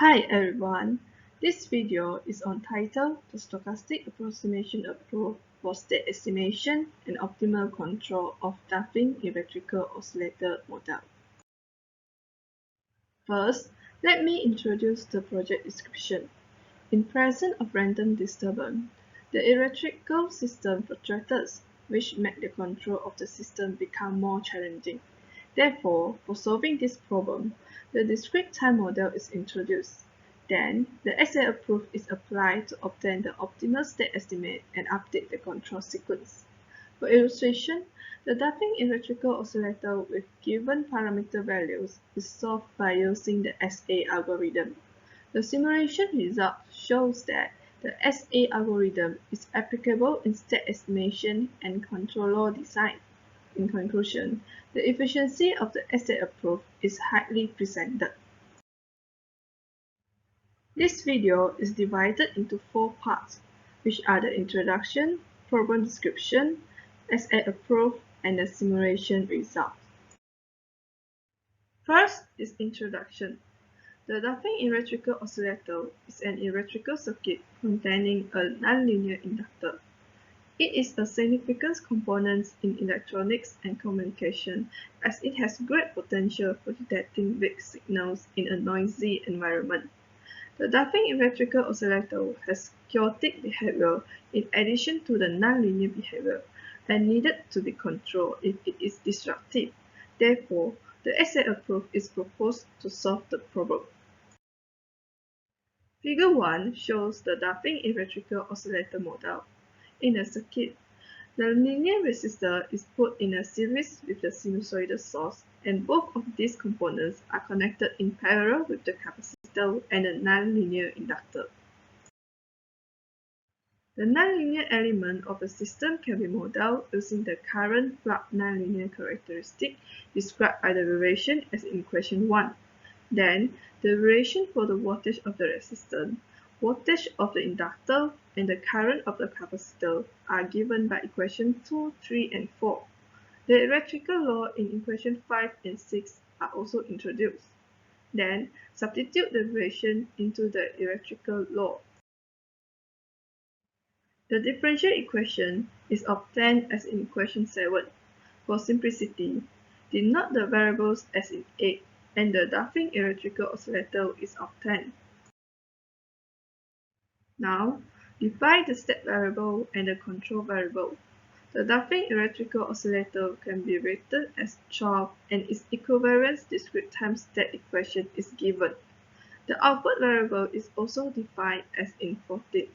Hi everyone, this video is entitled The Stochastic Approximation Approach for State Estimation and Optimal Control of Duffing Electrical Oscillator Model. First, let me introduce the project description. In presence of random disturbance, the electrical system fluctuates, which make the control of the system become more challenging. Therefore, for solving this problem, the discrete time model is introduced. Then, the SA proof is applied to obtain the optimal state estimate and update the control sequence. For illustration, the Duffing electrical oscillator with given parameter values is solved by using the SA algorithm. The simulation result shows that the SA algorithm is applicable in state estimation and controller design. In conclusion, the efficiency of the SA proof is highly presented. This video is divided into 4 parts, which are the introduction, problem description, SA proof, and the simulation result. First is introduction. The Duffing electrical oscillator is an electrical circuit containing a nonlinear inductor. It is a significant component in electronics and communication as it has great potential for detecting weak signals in a noisy environment. The Duffing electrical oscillator has chaotic behavior in addition to the nonlinear behavior and needed to be controlled if it is disruptive. Therefore, the SA proof is proposed to solve the problem. Figure 1 shows the Duffing electrical oscillator model. In a circuit, the linear resistor is put in a series with the sinusoidal source, and both of these components are connected in parallel with the capacitor and the nonlinear inductor. The nonlinear element of the system can be modeled using the current flux nonlinear characteristic described by the relation as in equation 1. Then, the relation for the voltage of the resistor, voltage of the inductor, and the current of the capacitor are given by equation 2, 3, and 4. The electrical law in equation 5 and 6 are also introduced. Then, substitute the relation into the electrical law. The differential equation is obtained as in equation 7. For simplicity, denote the variables as in 8, and the Duffing electrical oscillator is obtained. Now, define the state variable and the control variable. The Duffing electrical oscillator can be rated as 12 and its equivalence discrete time state equation is given. The output variable is also defined as in 14.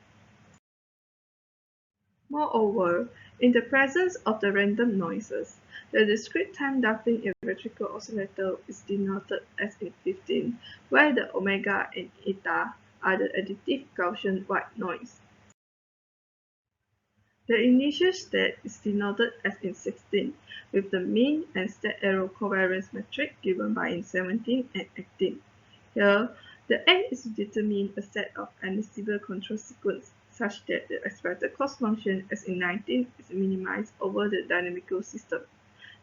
Moreover, in the presence of the random noises, the discrete time Duffing electrical oscillator is denoted as in 15, where the omega and eta are the additive Gaussian white noise. The initial state is denoted as in 16, with the mean and state error covariance metric given by in 17 and 18. Here, the aim is to determine a set of admissible control sequence such that the expected cost function as in 19 is minimized over the dynamical system.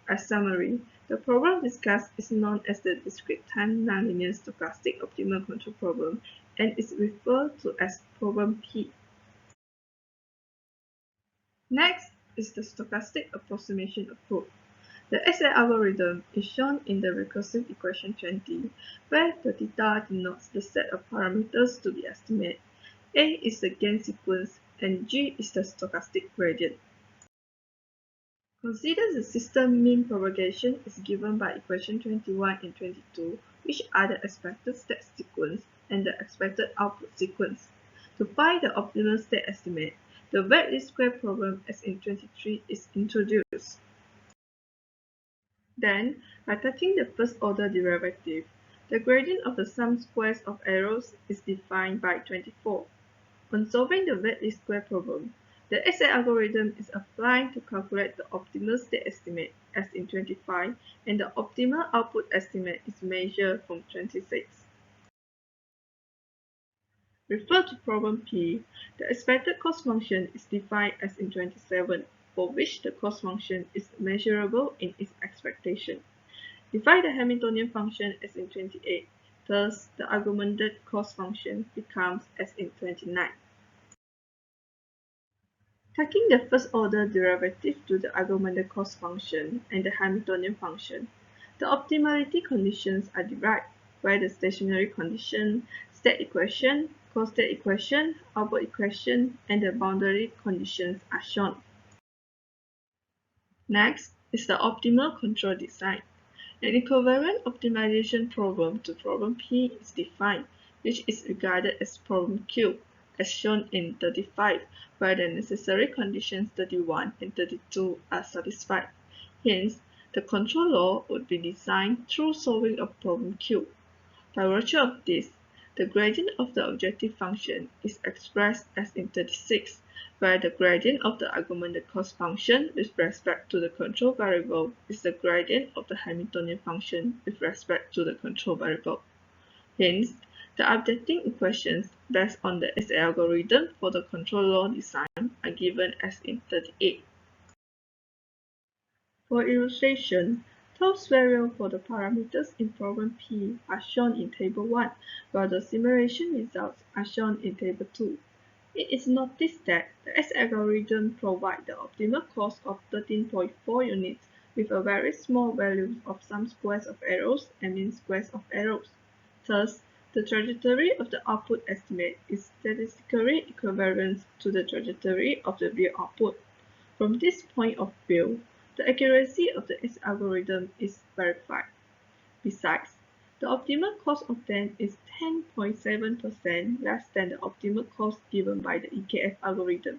As summary, the problem discussed is known as the discrete time nonlinear stochastic optimal control problem and is referred to as problem P. Next is the stochastic approximation approach. The SA algorithm is shown in the recursive equation 20, where the theta denotes the set of parameters to be estimated, A is the gain sequence, and G is the stochastic gradient. Consider the system mean propagation is given by equation 21 and 22, which are the expected state sequence and the expected output sequence. To find the optimal state estimate, the wet least square problem as in 23 is introduced. Then, by taking the first order derivative, the gradient of the sum squares of arrows is defined by 24. On solving the wet least square problem, the SA algorithm is applied to calculate the optimal state estimate as in 25, and the optimal output estimate is measured from 26. Refer to problem P. The expected cost function is defined as in 27, for which the cost function is measurable in its expectation. Define the Hamiltonian function as in 28, Thus, the augmented cost function becomes as in 29. Taking the first-order derivative to the augmented cost function and the Hamiltonian function, the optimality conditions are derived, where the stationary condition, state equation, co-state equation, output equation, and the boundary conditions are shown. Next is the optimal control design. An equivalent optimization problem to problem P is defined, which is regarded as problem Q, as shown in 35, where the necessary conditions 31 and 32 are satisfied. Hence, the control law would be designed through solving of problem Q. By virtue of this, the gradient of the objective function is expressed as in 36, where the gradient of the augmented cost function with respect to the control variable is the gradient of the Hamiltonian function with respect to the control variable. Hence, the updating equations based on the SA algorithm for the control law design are given as in 38. For illustration, those variables for the parameters in problem P are shown in Table 1, while the simulation results are shown in Table 2. It is noticed that the S algorithm provides the optimal cost of 13.4 units with a very small value of sum squares of errors and mean squares of errors. Thus, the trajectory of the output estimate is statistically equivalent to the trajectory of the real output. From this point of view, the accuracy of the S algorithm is verified. Besides, the optimal cost obtained is 10.7% less than the optimal cost given by the EKF algorithm.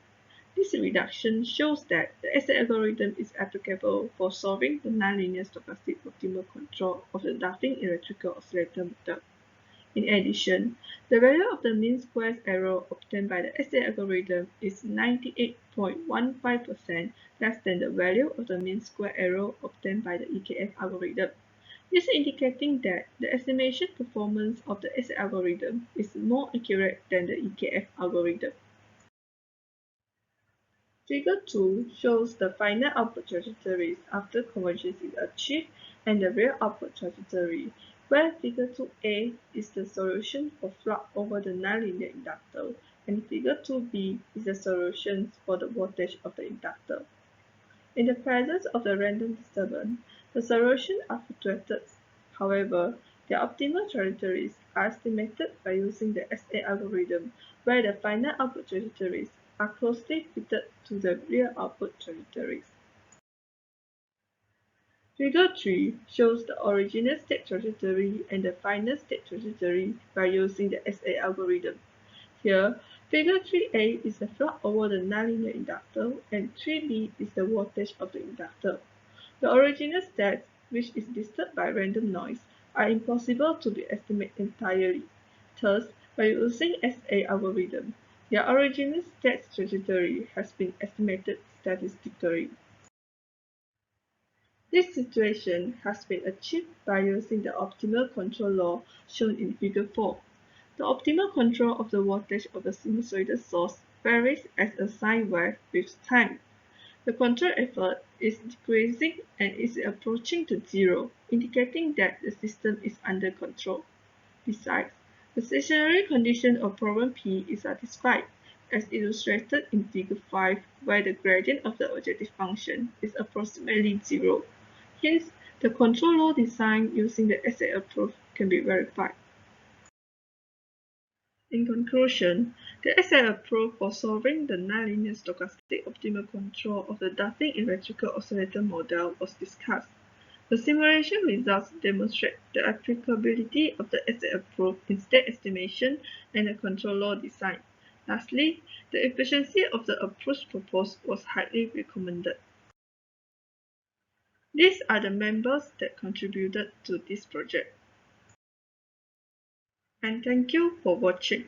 This reduction shows that the S algorithm is applicable for solving the nonlinear stochastic optimal control of the Duffing electrical oscillator model. In addition, the value of the mean squares error obtained by the SA algorithm is 98.15% less than the value of the mean square error obtained by the EKF algorithm. This indicating that the estimation performance of the SA algorithm is more accurate than the EKF algorithm. Figure 2 shows the final output trajectories after convergence is achieved and the real output trajectory, where Figure 2a is the solution for flux over the nonlinear inductor, and Figure 2b is the solution for the voltage of the inductor. In the presence of the random disturbance, the solutions are fluctuated. However, their optimal trajectories are estimated by using the SA algorithm, where the final output trajectories are closely fitted to the real output trajectories. Figure 3 shows the original state trajectory and the final state trajectory by using the SA algorithm. Here, Figure 3a is the flux over the nonlinear inductor and 3b is the voltage of the inductor. The original states, which is disturbed by random noise, are impossible to be estimated entirely. Thus, by using SA algorithm, their original state trajectory has been estimated statistically. This situation has been achieved by using the optimal control law shown in Figure 4. The optimal control of the voltage of the sinusoidal source varies as a sine wave with time. The control effort is decreasing and is approaching to zero, indicating that the system is under control. Besides, the stationary condition of problem P is satisfied, as illustrated in Figure 5, where the gradient of the objective function is approximately zero. Hence, the control law design using the SA approach can be verified. In conclusion, the SA approach for solving the nonlinear stochastic optimal control of the Duffing electrical oscillator model was discussed. The simulation results demonstrate the applicability of the SA approach in state estimation and the control law design. Lastly, the efficiency of the approach proposed was highly recommended. These are the members that contributed to this project. And thank you for watching.